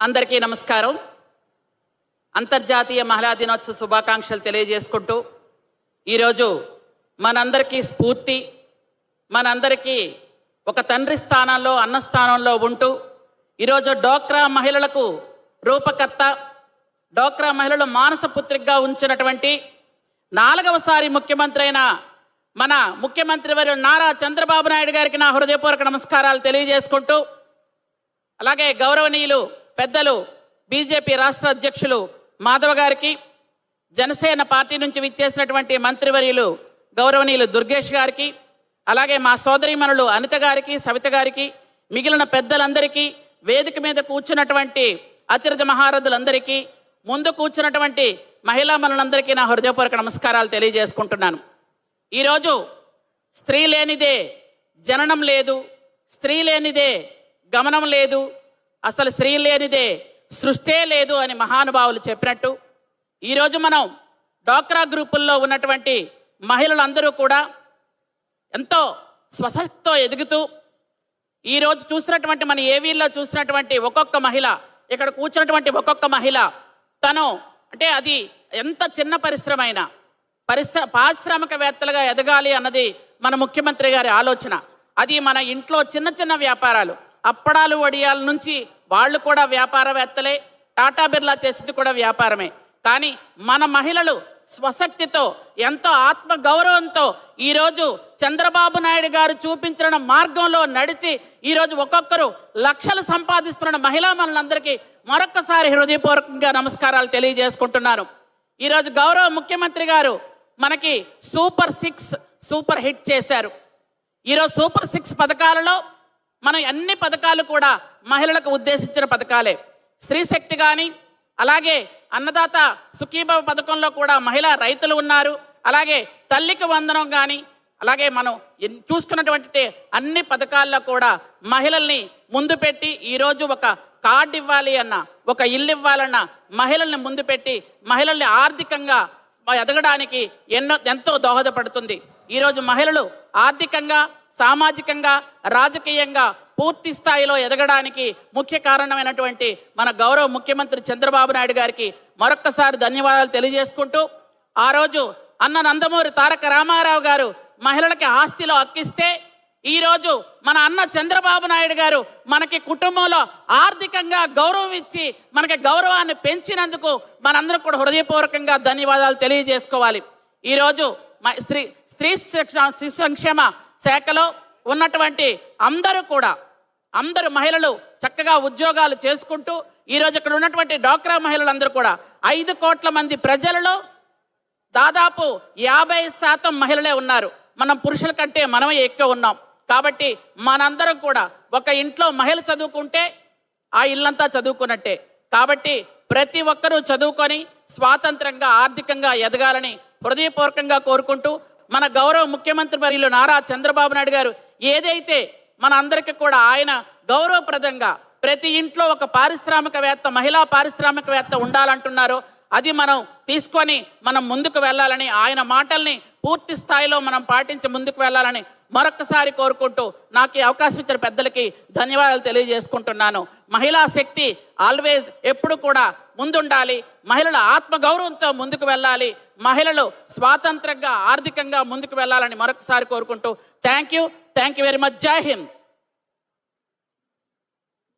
అందరికీ నమస్కారం. అంతర్జాతీయ మహిళా దినోత్సవ శుభాకాంక్షలు తెలియజేసుకుంటూ ఈరోజు మనందరికీ స్ఫూర్తి, మనందరికీ ఒక తండ్రి స్థానంలో అన్న స్థానంలో ఉంటూ ఈరోజు డోక్రా మహిళలకు రూపకర్త, డోక్రా మహిళలు మానసపుత్రికగా ఉంచినటువంటి 4వసారి ముఖ్యమంత్రి అయిన మన ముఖ్యమంత్రి వర్యులు నారా చంద్రబాబు నాయుడు గారికి నా హృదయపూర్వక నమస్కారాలు తెలియజేసుకుంటూ, అలాగే గౌరవనీయులు పెద్దలు బీజేపీ రాష్ట్ర అధ్యక్షులు మాధవ గారికి, జనసేన పార్టీ నుంచి విచ్చేసినటువంటి మంత్రివర్యులు గౌరవనీయులు దుర్గేష్ గారికి, అలాగే మా సోదరీమణులు అనిత గారికి, సవిత గారికి, మిగిలిన పెద్దలందరికీ, వేదిక మీద కూర్చున్నటువంటి అతిరథ మహారథులందరికీ, ముందు కూర్చున్నటువంటి మహిళా మనులందరికీ నా హృదయపూర్వక నమస్కారాలు తెలియజేసుకుంటున్నాను. ఈరోజు స్త్రీ లేనిదే జననం లేదు, స్త్రీ లేనిదే గమనం లేదు, అసలు స్త్రీ లేనిదే సృష్టే లేదు అని మహానుభావులు చెప్పినట్టు ఈరోజు మనం డ్వాక్రా గ్రూపుల్లో ఉన్నటువంటి మహిళలందరూ కూడా ఎంతో స్వశక్తితో ఎదుగుతూ ఈరోజు చూసినటువంటి మన ఏవీల్లో చూసినటువంటి ఒక్కొక్క మహిళ, ఇక్కడ కూర్చున్నటువంటి ఒక్కొక్క మహిళ తను అంటే అది ఎంత చిన్న పరిశ్రమ అయినా పారిశ్రామికవేత్తలుగా ఎదగాలి అన్నది మన ముఖ్యమంత్రి గారి ఆలోచన. అది మన ఇంట్లో చిన్న చిన్న వ్యాపారాలు, అప్పడాలు వడియాల నుంచి వాళ్ళు కూడా వ్యాపారవేత్తలే, టాటా బిర్లా చేసింది కూడా వ్యాపారమే. కానీ మన మహిళలు స్వశక్తితో ఎంతో ఆత్మ గౌరవంతో ఈరోజు చంద్రబాబు నాయుడు గారు చూపించిన మార్గంలో నడిచి ఈరోజు ఒక్కొక్కరు లక్షలు సంపాదిస్తున్న మహిళా మనులందరికీ మరొక్కసారి హృదయపూర్వకంగా నమస్కారాలు తెలియజేసుకుంటున్నాను. ఈరోజు గౌరవ ముఖ్యమంత్రి గారు మనకి సూపర్ హిట్ చేశారు. ఈరోజు సూపర్ 6 పథకాలలో మనం అన్ని పథకాలు కూడా మహిళలకు ఉద్దేశించిన పథకాలే. స్త్రీ శక్తి కానీ, అలాగే అన్నదాత సుఖీభవ పథకంలో కూడా మహిళా రైతులు ఉన్నారు, అలాగే తల్లికి వందనం కానీ, అలాగే మనం చూసుకున్నటువంటి అన్ని పథకాల్లో కూడా మహిళల్ని ముందు పెట్టి ఈరోజు ఒక కార్డు ఇవ్వాలి అన్న, ఒక ఇల్లు ఇవ్వాలన్న మహిళల్ని ముందు పెట్టి మహిళల్ని ఆర్థికంగా ఎదగడానికి ఎంతో దోహదపడుతుంది. ఈరోజు మహిళలు ఆర్థికంగా, సామాజికంగా, రాజకీయంగా పూర్తి స్థాయిలో ఎదగడానికి ముఖ్య కారణమైనటువంటి మన గౌరవ ముఖ్యమంత్రి చంద్రబాబు నాయుడు గారికి మరొక్కసారి ధన్యవాదాలు తెలియజేసుకుంటూ, ఆ రోజు అన్న నందమూరి తారక రామారావు గారు మహిళలకి ఆస్తిలో హక్కిస్తే ఈరోజు మన అన్న చంద్రబాబు నాయుడు గారు మనకి కుటుంబంలో ఆర్థికంగా గౌరవం ఇచ్చి మనకి గౌరవాన్ని పెంచినందుకు మనందరం కూడా హృదయపూర్వకంగా ధన్యవాదాలు తెలియజేసుకోవాలి. ఈరోజు స్త్రీ సంక్షేమ శాఖలో ఉన్నటువంటి అందరూ మహిళలు చక్కగా ఉద్యోగాలు చేసుకుంటూ ఈరోజు ఇక్కడ ఉన్నటువంటి డ్వాక్రా మహిళలందరూ కూడా 5 కోట్ల మంది ప్రజలలో దాదాపు 50% మహిళలే ఉన్నారు. మనం పురుషుల కంటే మనమే ఎక్కువ ఉన్నాం. కాబట్టి మనందరం కూడా ఒక ఇంట్లో మహిళ చదువుకుంటే ఆ ఇల్లంతా చదువుకున్నట్టే. కాబట్టి ప్రతి ఒక్కరూ చదువుకొని స్వాతంత్రంగా, ఆర్థికంగా ఎదగాలని హృదయపూర్వకంగా కోరుకుంటూ, మన గౌరవ ముఖ్యమంత్రి వర్యులు నారా చంద్రబాబు నాయుడు గారు ఏదైతే మన అందరికీ కూడా ఆయన గౌరవప్రదంగా ప్రతి ఇంట్లో ఒక పారిశ్రామికవేత్త, మహిళా పారిశ్రామికవేత్త ఉండాలంటున్నారో అది మనం తీసుకొని మనం ముందుకు వెళ్ళాలని, ఆయన మాటల్ని పూర్తి స్థాయిలో మనం పాటించి ముందుకు వెళ్ళాలని మరొక్కసారి కోరుకుంటూ నాకు ఈ అవకాశం ఇచ్చిన పెద్దలకి ధన్యవాదాలు తెలియజేసుకుంటున్నాను. మహిళా శక్తి ఆల్వేజ్ ఎప్పుడు కూడా ముందుండాలి, మహిళల ఆత్మగౌరవంతో ముందుకు వెళ్ళాలి, మహిళలు స్వాతంత్రంగా, ఆర్థికంగా ముందుకు వెళ్ళాలని మరొకసారి కోరుకుంటూ థ్యాంక్ యూ వెరీ మచ్. జై హింద్.